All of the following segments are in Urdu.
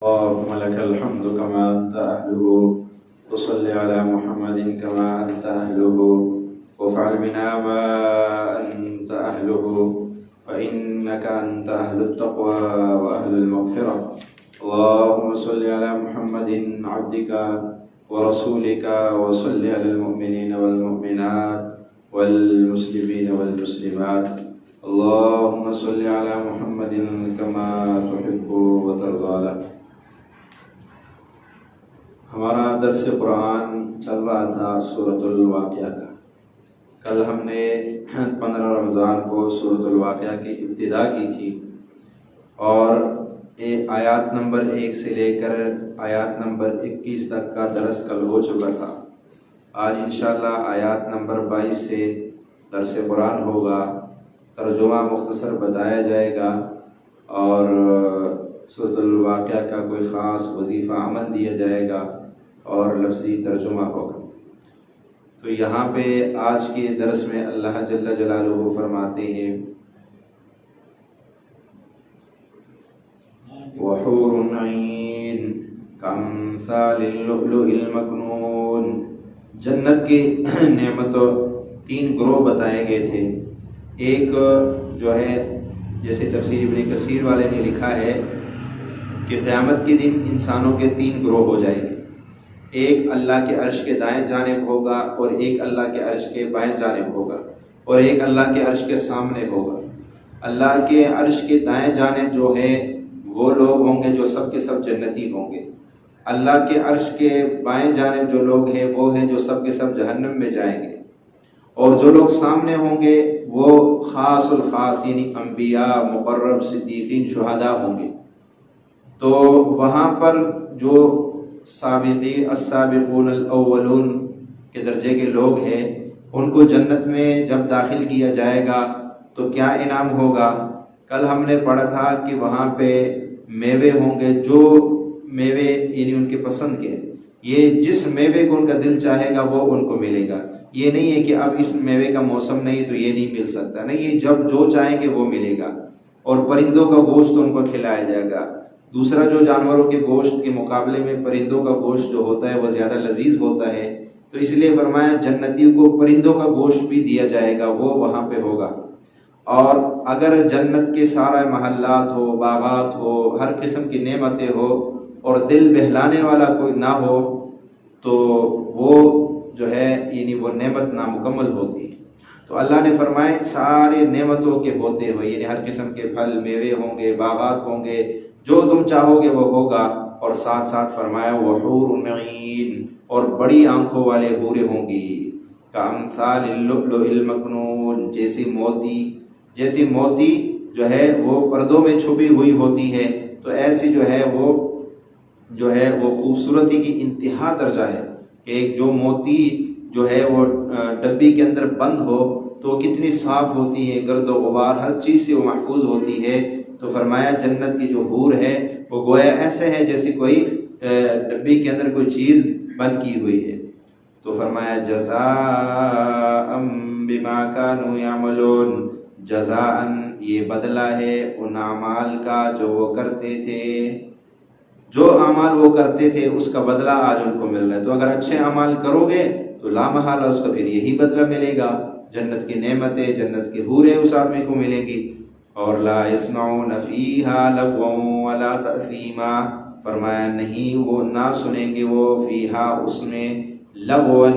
اللهم لك الحمد كما أنت أهله، وصل على محمد كما أنت أهله، وافعل بنا ما أنت أهله، فإنك أنت أهل التقوى وأهل المغفرة. اللهم صل على محمد عبدك ورسولك، وصل على المؤمنين والمؤمنات والمسلمين والمسلمات. اللهم صل على محمد كما تحب وترضى له. ہمارا درس قرآن چل رہا تھا سورۃ الواقعہ کا. کل ہم نے 15 رمضان کو سورۃ الواقعہ کی ابتدا کی تھی اور آیات نمبر 1 سے لے کر آیات نمبر 21 تک کا درس کل ہو چکا تھا. آج انشاءاللہ آیات نمبر 22 سے درس قرآن ہوگا. ترجمہ مختصر بتایا جائے گا اور سورۃ الواقعہ کا کوئی خاص وظیفہ عمل دیا جائے گا اور لفظی ترجمہ ہوگا. تو یہاں پہ آج کے درس میں اللہ جل جلالہ فرماتے ہیں وَحُورٌ عِينٌ كَأَمْثَالِ اللُّؤْلُؤِ الْمَكْنُونِ. جنت کی نعمتوں 3 گروہ بتائے گئے تھے. ایک جو ہے جیسے تفسیر ابن کثیر والے نے لکھا ہے کہ قیامت کے دن انسانوں کے 3 گروہ ہو جائیں گے. ایک اللہ کے عرش کے دائیں جانب ہوگا، اور ایک اللہ کے عرش کے بائیں جانب ہوگا، اور ایک اللہ کے عرش کے سامنے ہوگا. اللہ کے عرش کے دائیں جانب جو ہے وہ لوگ ہوں گے جو سب کے سب جنتی ہوں گے. اللہ کے عرش کے بائیں جانب جو لوگ ہیں وہ ہیں جو سب کے سب جہنم میں جائیں گے. اور جو لوگ سامنے ہوں گے وہ خاص الخاص یعنی انبیاء، مقرب، صدیقین، شہداء ہوں گے. تو وہاں پر جو السابقون الاولون کے درجے کے لوگ ہیں ان کو جنت میں جب داخل کیا جائے گا تو کیا انعام ہوگا. کل ہم نے پڑھا تھا کہ وہاں پہ میوے ہوں گے، جو میوے یعنی ان کے پسند کے، یہ جس میوے کو ان کا دل چاہے گا وہ ان کو ملے گا. یہ نہیں ہے کہ اب اس میوے کا موسم نہیں تو یہ نہیں مل سکتا، نہیں، یہ جب جو چاہیں گے وہ ملے گا. اور پرندوں کا گوشت ان کو کھلایا جائے گا. دوسرا جو جانوروں کے گوشت کے مقابلے میں پرندوں کا گوشت جو ہوتا ہے وہ زیادہ لذیذ ہوتا ہے، تو اس لیے فرمایا جنتیوں کو پرندوں کا گوشت بھی دیا جائے گا، وہ وہاں پہ ہوگا. اور اگر جنت کے سارے محلات ہو، باغات ہو، ہر قسم کی نعمتیں ہو اور دل بہلانے والا کوئی نہ ہو تو وہ جو ہے یعنی وہ نعمت نامکمل ہوتی ہے. تو اللہ نے فرمائے سارے نعمتوں کے ہوتے ہوئے یعنی ہر قسم کے پھل میوے ہوں گے، باغات ہوں گے، جو تم چاہو گے وہ ہوگا. اور ساتھ ساتھ فرمایا وحور عین، اور بڑی آنکھوں والے حوریں ہوں گی. کامثال اللؤلؤ المکنون، جیسی موتی جو ہے وہ پردوں میں چھپی ہوئی ہوتی ہے، تو ایسی جو ہے وہ خوبصورتی کی انتہا درجہ ہے کہ ایک جو موتی جو ہے وہ ڈبی کے اندر بند ہو تو کتنی صاف ہوتی ہے، گرد و غبار ہر چیز سے وہ محفوظ ہوتی ہے. تو فرمایا جنت کی جو حور ہے وہ گویا ایسے ہے جیسے کوئی ڈبی کے اندر کوئی چیز بند کی ہوئی ہے. تو فرمایا جزاء بما كانوا يعملون، جزاء یہ بدلہ ہے ان اعمال کا جو وہ کرتے تھے. جو اعمال وہ کرتے تھے اس کا بدلہ آج ان کو مل رہا ہے. تو اگر اچھے اعمال کرو گے تو لامحالہ اس کا پھر یہی بدلہ ملے گا. جنت کی نعمتیں، جنت کی حوریں اس آدمی کو ملے گی. اور لا يسمعون فيها لغوا ولا تأثیما، فرمایا نہیں وہ نہ سنیں گے وہ فیہا اس میں لغوا،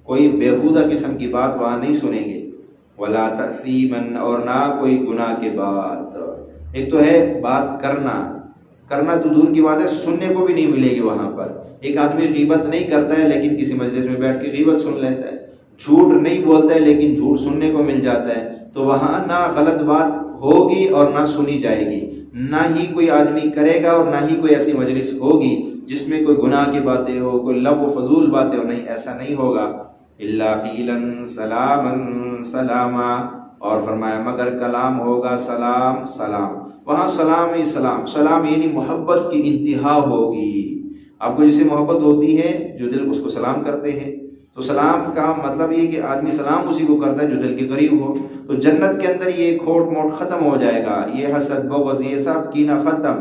کوئی بیہودہ قسم کی بات وہاں نہیں سنیں گے، ولا تأثیما اور نہ کوئی گناہ کے بات. ایک تو ہے بات کرنا تو دور کی بات ہے، سننے کو بھی نہیں ملے گی وہاں پر. ایک آدمی غیبت نہیں کرتا ہے لیکن کسی مجلس میں بیٹھ کے غیبت سن لیتا ہے. جھوٹ نہیں بولتا ہے لیکن جھوٹ سننے کو مل جاتا ہے. تو وہاں نہ غلط بات ہوگی اور نہ سنی جائے گی، نہ ہی کوئی آدمی کرے گا اور نہ ہی کوئی ایسی مجلس ہوگی جس میں کوئی گناہ کی باتیں ہو، کوئی لغو و فضول باتیں ہو. نہیں، ایسا نہیں ہوگا. الا قیلا سلاما سلاما، اور فرمایا مگر کلام ہوگا سلام سلام. وہاں سلام ہی سلام، سلام یعنی محبت کی انتہا ہوگی. آپ کو جسے محبت ہوتی ہے جو دل اس کو سلام کرتے ہیں، تو سلام کا مطلب یہ کہ آدمی سلام اسی کو کرتا ہے جو دل کے قریب ہو. تو جنت کے اندر یہ کھوٹ موٹ ختم ہو جائے گا، یہ حسد بغض یہ سب کینہ ختم.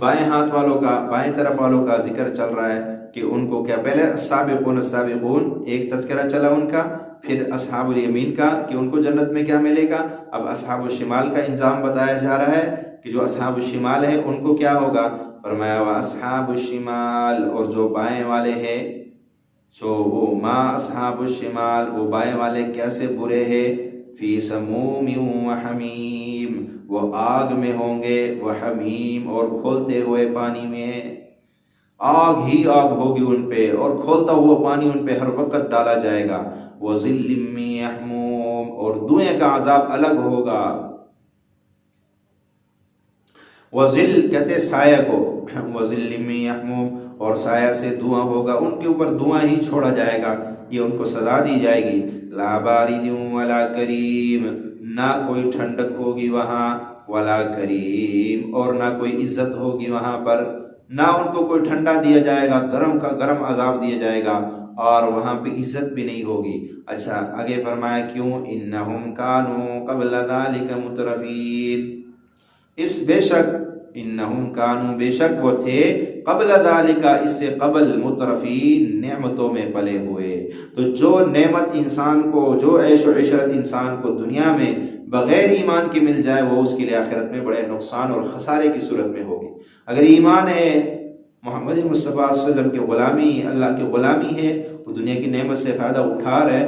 بائیں ہاتھ والوں کا، بائیں طرف والوں کا ذکر چل رہا ہے کہ ان کو کیا، پہلے السابقون السابقون ایک تذکرہ چلا ان کا، پھر اصحاب الیمین کا کہ ان کو جنت میں کیا ملے گا، اب اصحاب الشمال کا انضام بتایا جا رہا ہے کہ جو اصحاب الشمال ہیں ان کو کیا ہوگا. فرمایا واصحاب الشمال، اور جو بائیں والے ہیں سو وہ ما اصحاب الشمال، وہ بائیں والے کیسے برے ہیں، فی سموم وحمیم، وہ آگ میں ہوں گے، وحمیم، اور کھولتے ہوئے پانی میں، آگ ہی آگ ہوگی ان پہ اور کھولتا ہوا پانی ان پہ ہر وقت ڈالا جائے گا. وَظِلٍّ مِّن يَحْمُومٍ، اور دھوئیں کا عذاب الگ ہوگا. وَظِلٍّ کہتے سایہ کو، وَظِلٍّ مِّن يَحْمُومٍ، اور سایہ سے دھواں ہوگا، ان کے اوپر دھواں ہی چھوڑا جائے گا، یہ ان کو سزا دی جائے گی. لا بارد ولا کریم، نہ کوئی ٹھنڈک ہوگی وہاں، ولا کریم، اور نہ کوئی عزت ہوگی وہاں پر، نہ ان کو کوئی ٹھنڈا دیا جائے گا، گرم کا گرم عذاب دیا جائے گا، اور وہاں پہ عزت بھی نہیں ہوگی. اچھا آگے فرمایا کیوں، انہم کانوا قبل ذلک مترفین، اس بے شک، انہم کانوا، بے شک وہ تھے، قبل ذالک، اس سے قبل، مترفین، نعمتوں میں پلے ہوئے. تو جو نعمت انسان کو، جو عیش و عشرت انسان کو دنیا میں بغیر ایمان کے مل جائے، وہ اس کے لیے آخرت میں بڑے نقصان اور خسارے کی صورت میں ہوگی. اگر ایمان ہے، محمد مصطفیٰ صلی اللہ علیہ وسلم کی غلامی، اللہ کی غلامی ہے، وہ دنیا کی نعمت سے فائدہ اٹھا رہے،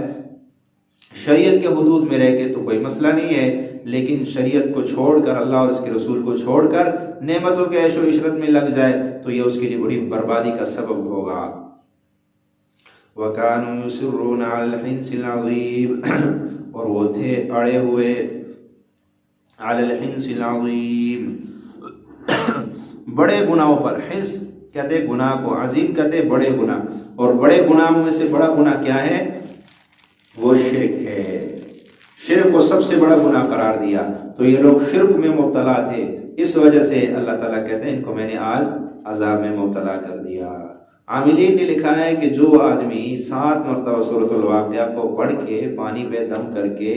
شریعت کے حدود میں رہ کے تو کوئی مسئلہ نہیں ہے، لیکن شریعت کو چھوڑ کر، اللہ اور اس کے رسول کو چھوڑ کر نعمتوں کے عیش و عشرت میں لگ جائے تو یہ اس کے لیے بڑی بربادی کا سبب ہوگا. وَكَانُوا يُصِرُّونَ عَلَى الْحِنْثِ الْعَظِيمِ، اور وہ تھے اڑے ہوئے، عَلَى الْحِنْثِ الْعَظِيمِ، بڑے گناہوں پر. حنس کہتے گناہ کو، عظیم کہتے بڑے گناہ، اور بڑے گناہوں میں سے بڑا گناہ کیا ہے، وہ شرک ہے. شرک کو سب سے بڑا گناہ قرار دیا، تو یہ لوگ شرک میں مبتلا تھے، اس وجہ سے اللہ تعالیٰ کہتے ہیں ان کو میں نے آج عذاب میں مبتلا کر دیا. عاملین نے لکھا ہے کہ جو آدمی 7 مرتبہ سورۃ الواقعہ کو پڑھ کے پانی پہ دم کر کے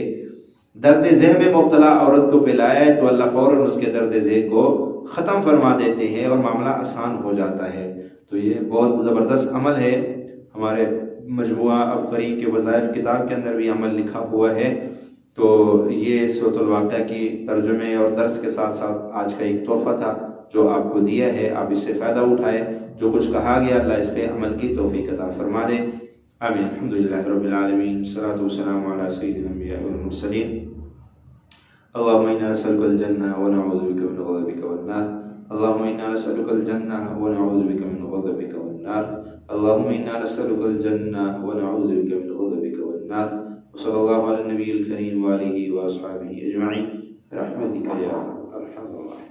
درد ذہ میں مبتلا عورت کو پلائے تو اللہ فوراً اس کے درد ذہ کو ختم فرما دیتے ہیں اور معاملہ آسان ہو جاتا ہے. تو یہ بہت زبردست عمل ہے. ہمارے مجموعہ عبقری کے وظائف کتاب کے اندر بھی عمل لکھا ہوا ہے. تو یہ سورۃ الواقعہ کی ترجمے اور درس کے ساتھ ساتھ آج کا ایک تحفہ تھا جو آپ کو دیا ہے، آپ اس سے فائدہ اٹھائے. جو کچھ کہا گیا اللہ اس پہ عمل کی توفیق عطا فرما دے. آمین. الحمدللہ رب العالمین، والصلاۃ والسلام علی سید الانبیاء والمرسلین. اللهم انا نسألك الجنة ونعوذ بك من غضبك والنار. اللهم انا نسألك الجنة ونعوذ بك من غضبك والنار. اللهم انا نسألك الجنة ونعوذ بك من غضبك والنار. وصلى الله على النبي الكريم وآله وأصحابه أجمعين برحمتك يا أرحم الراحمين.